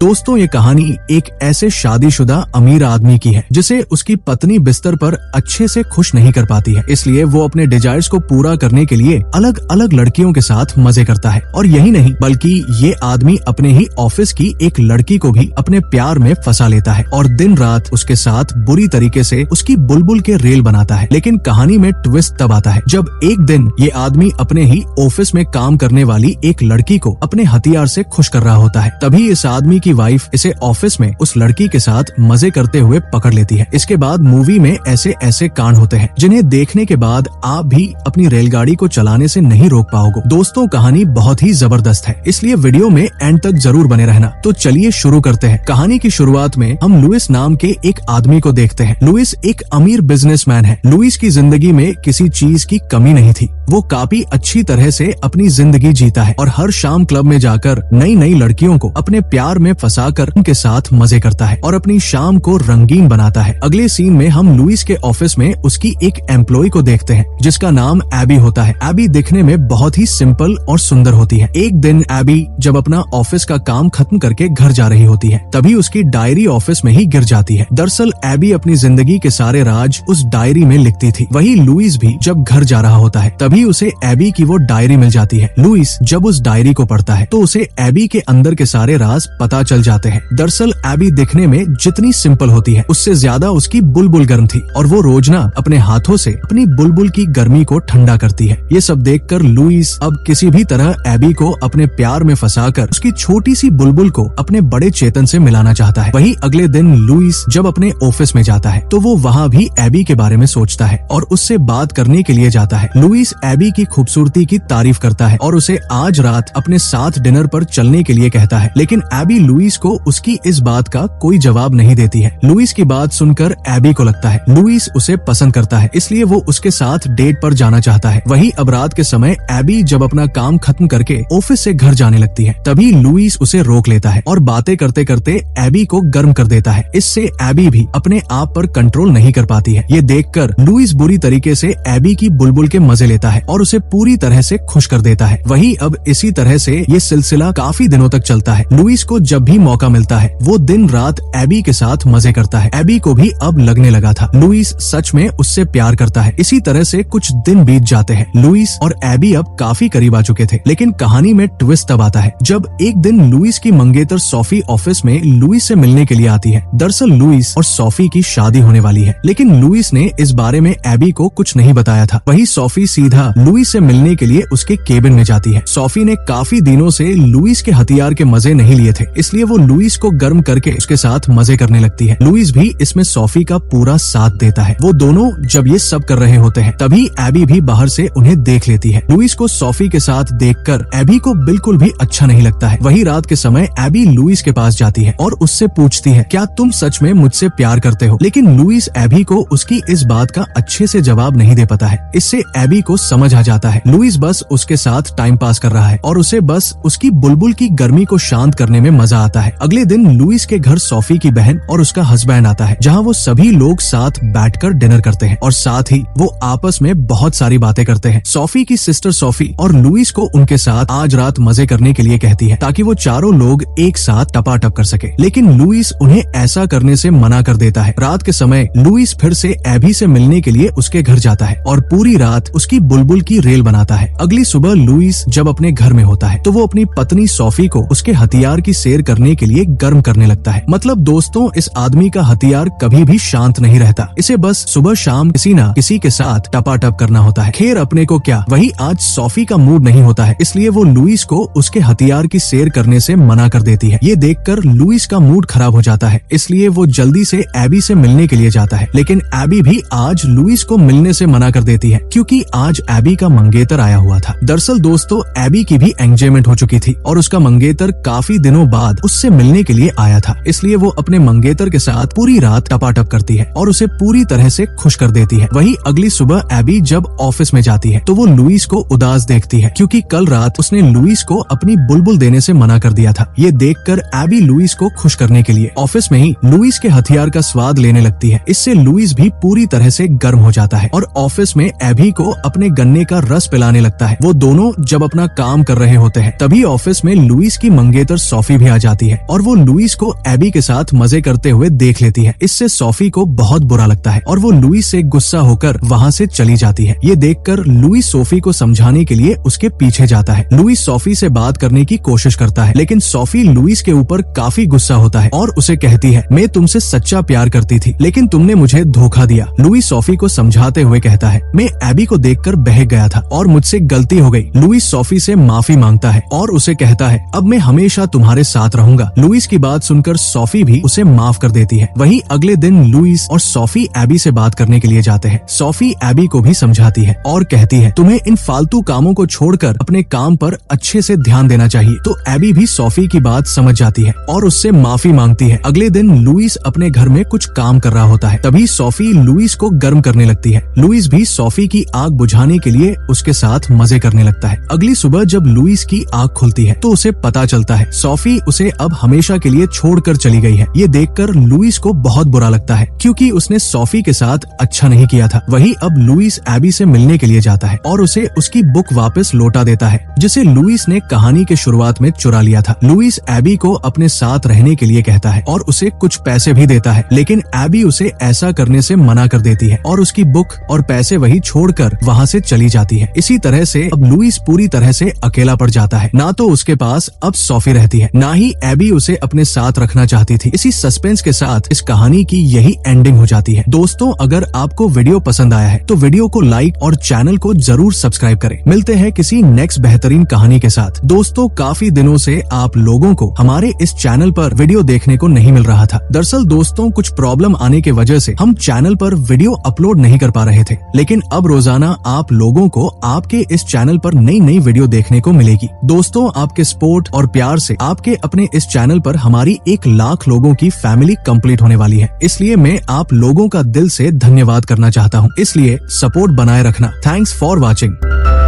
दोस्तों ये कहानी एक ऐसे शादीशुदा अमीर आदमी की है जिसे उसकी पत्नी बिस्तर पर अच्छे से खुश नहीं कर पाती है, इसलिए वो अपने डिजायर्स को पूरा करने के लिए अलग अलग लड़कियों के साथ मजे करता है। और यही नहीं बल्कि ये आदमी अपने ही ऑफिस की एक लड़की को भी अपने प्यार में फंसा लेता है और दिन रात उसके साथ बुरी तरीके से उसकी बुलबुल के रेल बनाता है। लेकिन कहानी में ट्विस्ट तब आता है जब एक दिन ये आदमी अपने ही ऑफिस में काम करने वाली एक लड़की को अपने हथियार से खुश कर रहा होता है। तभी इस आदमी की वाइफ इसे ऑफिस में उस लड़की के साथ मजे करते हुए पकड़ लेती है। इसके बाद मूवी में ऐसे ऐसे कांड होते हैं जिन्हें देखने के बाद आप भी अपनी रेलगाड़ी को चलाने से नहीं रोक पाओगे। दोस्तों कहानी बहुत ही जबरदस्त है, इसलिए वीडियो में एंड तक जरूर बने रहना। तो चलिए शुरू करते हैं। कहानी की शुरुआत में हम लुइस नाम के एक आदमी को देखते हैं। लुइस एक अमीर बिजनेसमैन है। लुइस की जिंदगी में किसी चीज की कमी नहीं थी। वो काफी अच्छी तरह से अपनी जिंदगी जीता है और हर शाम क्लब में जाकर नई नई लड़कियों को अपने प्यार में फंसाकर उनके साथ मजे करता है और अपनी शाम को रंगीन बनाता है। अगले सीन में हम लुइस के ऑफिस में उसकी एक एम्प्लॉय को देखते हैं जिसका नाम एबी होता है। एबी दिखने में बहुत ही सिंपल और सुंदर होती है। एक दिन एबी जब अपना ऑफिस का काम खत्म करके घर जा रही होती है तभी उसकी डायरी ऑफिस में ही गिर जाती है। दरअसल एबी अपनी जिंदगी के सारे राज उस डायरी में लिखती थी। वही लुइस भी जब घर जा रहा होता है तभी उसे एबी की वो डायरी मिल जाती है। लुइस जब उस डायरी को पढ़ता है तो उसे एबी के अंदर के सारे राज पता चल जाते हैं। दरअसल एबी दिखने में जितनी सिंपल होती है उससे ज्यादा उसकी बुलबुल गर्म थी और वो रोज ना अपने हाथों से अपनी बुलबुल की गर्मी को ठंडा करती है। ये सब देखकर लुइस अब किसी भी तरह एबी को अपने प्यार में फंसाकर उसकी छोटी सी बुलबुल को अपने बड़े चेतन से मिलाना चाहता है। वही अगले दिन लुइस जब अपने ऑफिस में जाता है तो वो वहाँ भी एबी के बारे में सोचता है और उससे बात करने के लिए जाता है। लुइस एबी की खूबसूरती की तारीफ करता है और उसे आज रात अपने साथ डिनर पर चलने के लिए कहता है। लेकिन एबी लुइस को उसकी इस बात का कोई जवाब नहीं देती है। लुइस की बात सुनकर एबी को लगता है लुइस उसे पसंद करता है, इसलिए वो उसके साथ डेट पर जाना चाहता है। वही अब रात के समय एबी जब अपना काम खत्म करके ऑफिस से घर जाने लगती है तभी लुइस उसे रोक लेता है और बातें करते करते एबी को गर्म कर देता है। इससे एबी भी अपने आप पर कंट्रोल नहीं कर पाती है। ये देखकर लुइस बुरी तरीके से एबी की बुलबुल के मजे लेता है और उसे पूरी तरह से खुश कर देता है। वही अब इसी तरह से ये सिलसिला काफी दिनों तक चलता है। लुइस को जब भी मौका मिलता है वो दिन रात एबी के साथ मजे करता है। एबी को भी अब लगने लगा था लुइस सच में उससे प्यार करता है। इसी तरह से कुछ दिन बीत जाते हैं। लुइस और एबी अब काफी करीब आ चुके थे। लेकिन कहानी में ट्विस्ट तब आता है जब एक दिन लुइस की मंगेतर सोफी ऑफिस में लुइस से मिलने के लिए आती है। दरअसल लुइस और सोफी की शादी होने वाली है, लेकिन लुइस ने इस बारे में एबी को कुछ नहीं बताया था। वही सोफी सीधा लुइस से मिलने के लिए उसके केबिन में जाती है। सोफी ने काफी दिनों से लुइस के हथियार के मजे नहीं लिए थे, इसलिए वो लुइस को गर्म करके उसके साथ मजे करने लगती है। लुइस भी इसमें सोफी का पूरा साथ देता है। वो दोनों जब ये सब कर रहे होते हैं तभी एबी भी बाहर से उन्हें देख लेती है। लुइस को सोफी के साथ देखकर एबी को बिल्कुल भी अच्छा नहीं लगता है। वही रात के समय एबी लुइस के पास जाती है और उससे पूछती है क्या तुम सच में मुझसे प्यार करते हो? लेकिन लुइस एबी को उसकी इस बात का अच्छे से जवाब नहीं दे पाता है। इससे एबी को समझ आ जाता है लुइस बस उसके साथ टाइम पास कर रहा है और उसे बस उसकी बुलबुल की गर्मी को शांत करने में मजा आता है। अगले दिन लुइस के घर सोफी की बहन और उसका हस्बैंड आता है, जहाँ वो सभी लोग साथ बैठकर डिनर करते हैं और साथ ही वो आपस में बहुत सारी बातें करते हैं। सोफी की सिस्टर सोफी और लुइस को उनके साथ आज रात मजे करने के लिए कहती है ताकि वो चारों लोग एक साथ टपाटप कर सके। लेकिन लुइस उन्हें ऐसा करने से मना कर देता है। रात के समय लुइस फिर से एबी से मिलने के लिए उसके घर जाता है और पूरी रात उसकी बुलबुल की रेल बनाता है। अगली सुबह लुइस जब अपने घर में होता है तो वो अपनी पत्नी सोफी को उसके हथियार की सैर करने के लिए गर्म करने लगता है। मतलब दोस्तों इस आदमी का हथियार कभी भी शांत नहीं रहता। इसे बस सुबह शाम किसी न किसी के साथ टपाटप करना होता है। खैर अपने को क्या, वही आज सोफी का मूड नहीं होता है, इसलिए वो लुइस को उसके हथियार की सैर करने से मना कर देती है। ये देखकर लुइस का मूड खराब हो जाता है, इसलिए वो जल्दी से एबी से मिलने के लिए जाता है। लेकिन एबी भी आज लुइस को मिलने से मना कर देती है क्योंकि आज एबी का मंगेतर आया हुआ था। दरअसल दोस्तों एबी की भी एंगेजमेंट हो चुकी थी और उसका मंगेतर काफी दिनों बाद उससे मिलने के लिए आया था, इसलिए वो अपने मंगेतर के साथ पूरी रात टपाटप करती है और उसे पूरी तरह से खुश कर देती है। वही अगली सुबह एबी जब ऑफिस में जाती है तो वो लुइस को उदास देखती है क्योंकि कल रात उसने लुइस को अपनी बुलबुल देने से मना कर दिया था। ये देखकर एबी लुइस को खुश करने के लिए ऑफिस में ही लुइस के हथियार का स्वाद लेने लगती है। इससे लुइस भी पूरी तरह से गर्म हो जाता है और ऑफिस में एबी को अपने गन्ने का रस पिलाने लगता है। वो दोनों जब अपना काम कर रहे होते हैं तभी ऑफिस में लुइस की मंगेतर सोफी भी आ जाती है और वो लुइस को एबी के साथ मजे करते हुए देख लेती है। इससे सोफी को बहुत बुरा लगता है और वो लुइस से गुस्सा होकर वहाँ से चली जाती है। ये देखकर लुइस सोफी को समझाने के लिए उसके पीछे जाता है। लुइस सोफी से बात करने की कोशिश करता है लेकिन सोफी लुइस के ऊपर काफी गुस्सा होता है और उसे कहती है, मैं तुमसे सच्चा प्यार करती थी लेकिन तुमने मुझे धोखा दिया। लुइस सोफी को समझाते हुए कहता है, मैं एबी को देखकर बहक गया था और मुझसे गलती हो गई। लुइस सोफी से माफी मांगता है और उसे कहता है, अब मैं हमेशा तुम्हारे साथ रहूंगा। लुइस की बात सुनकर सोफी भी उसे माफ कर देती है। वहीं अगले दिन लुइस और सोफी एबी से बात करने के लिए जाते हैं। सोफी एबी को भी समझाती है और कहती है, तुम्हें इन फालतू कामों को छोड़कर अपने काम पर अच्छे से ध्यान देना चाहिए। तो एबी भी सोफी की बात समझ जाती है और उससे माफी मांगती है। अगले दिन लुइस अपने घर में कुछ काम कर रहा होता है, तभी सोफी लुइस को गर्म करने लगती है। लुइस भी सोफी की आग बुझाने के लिए उसके साथ मजे करने लगता है। अगली सुबह जब लुइस की आग खुलती है तो उसे पता चलता है सोफी उसे अब हमेशा के लिए छोड़कर चली गई है। ये देखकर लुइस को बहुत बुरा लगता है क्योंकि उसने सोफी के साथ अच्छा नहीं किया था। वही अब लुइस एबी से मिलने के लिए जाता है और उसे उसकी बुक वापस लौटा देता है जिसे लुइस ने कहानी के शुरुआत में चुरा लिया था। लुइस एबी को अपने साथ रहने के लिए कहता है और उसे कुछ पैसे भी देता है लेकिन एबी उसे ऐसा करने से मना कर देती है और उसकी बुक और पैसे वही छोड़कर वहाँ से चली जाती है। इसी तरह से अब लुइस पूरी तरह से अकेला पड़ जाता है। ना तो उसके पास अब सोफी रहती है, ना ही एबी उसे अपने साथ रखना चाहती थी। इसी सस्पेंस के साथ इस कहानी की यही एंडिंग हो जाती है। दोस्तों, अगर आपको वीडियो पसंद आया है तो वीडियो को लाइक और चैनल को जरूर सब्सक्राइब करें। मिलते हैं किसी नेक्स्ट बेहतरीन कहानी के साथ। दोस्तों, काफी दिनों से आप लोगों को हमारे इस चैनल पर वीडियो देखने को नहीं मिल रहा था। दरअसल दोस्तों, कुछ प्रॉब्लम आने की वजह से हम चैनल पर वीडियो अपलोड नहीं कर पा रहे थे, लेकिन अब रोजाना आप लोगों को आपके इस चैनल पर नई नई वीडियो देखने को मिलेगी। दोस्तों, आपके सपोर्ट और प्यार से आपके अपने इस चैनल पर हमारी 1 लाख लोगों की फैमिली कंप्लीट होने वाली है। इसलिए मैं आप लोगों का दिल से धन्यवाद करना चाहता हूँ। इसलिए सपोर्ट बनाए रखना। Thanks for watching.